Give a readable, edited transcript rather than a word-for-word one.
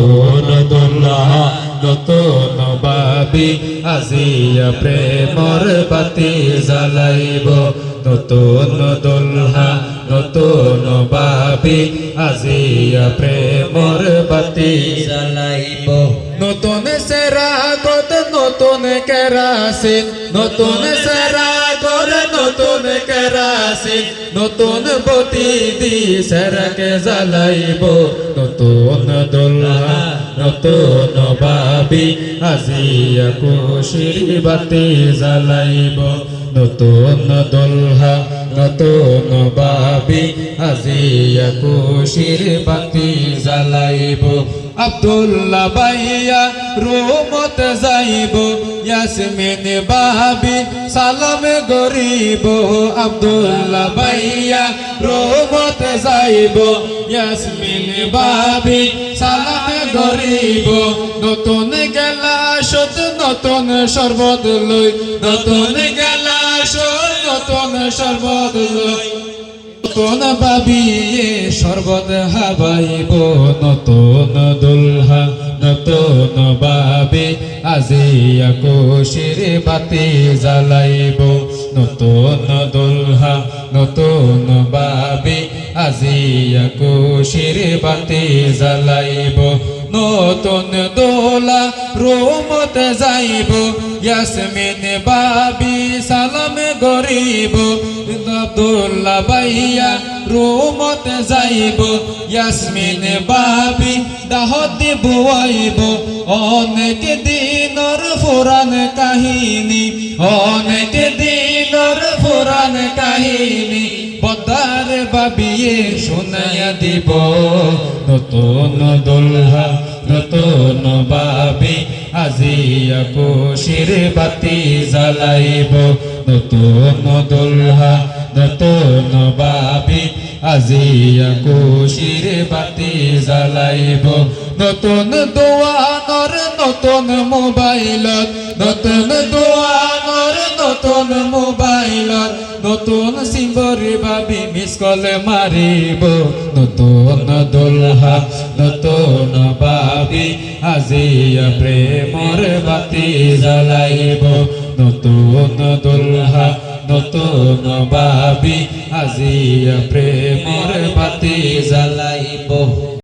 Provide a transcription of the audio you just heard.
নতুন দোলহা নতুন বাবি আজিয়া প্রেমর বাতি জ্বালাইব নতুন দোলহা নতুন বাবি আজিয়া প্রেমর বাতি জ্বালাইব নতুন সেরা গদ নতুন কেরাসিন নতুন সেরা গদ নতুন কেরাসিন নতুন বতি দি সেরাকে জ্বালাইব নতুন দোলহা নতুন বাবি আজিয়া খুশির বাতি জ্বালাইব নতুন দোলহা নতুন বাবি আজিয়া খুশির বাতি জ্বালাইব আব্দুল্লাহ ভাইয়া রোমত যাইব ইয়াসমিন বাবি সালাম গরিব আব্দুল্লাহ ভাইয়া রোমত যাইব ইয়াসমিন বাবি সালাম গরিব নতুন গেলাসত নতুন শরবত লই নতুন গেলাসত নতুন শরবত লই নতুন বাবিয়ে শরবত হাবাইব নতুন দোলহা নতুন বাবি আজিয়া খুশির বাতি জ্বালাইব নতুন দোলহা নতুন বাবি আজিয়া খুশির বাতি জ্বালাইব নতুন দোলা রোমত যাইব ইয়াসমিন বাবি সালাম গরিব আব্দুল্লাহ ভাইয়া রোমত যাইব ইয়াসমিন বাবি দাহত বুয়াইব অনেক দিনর পুরান কাহিনী অনেক দিনর পুরান কাহিনী পদ্মার বাবিয়ে শোনাইয়া দিব নতুন দোলহা নতুন বাবি আজিয়া খুশির বাতি জ্বালাইব নতুন দোলহা নতুন বাবি আজিয়া খুশির বাতি জ্বালাইব নতুন দোয়ানর নতুন মোবাইলত নতুন দোয়ানর নতুন মোবাইলত নতুন সিম্বর বাবি মিস কল মারিব নতুন দোলহা নতুন বাবি আজিয়া প্রেমর বাতি জ্বালাইব নতুন দোলহা নতুন বাবি আজিয়া প্রেমর বাতি জ্বালাইব।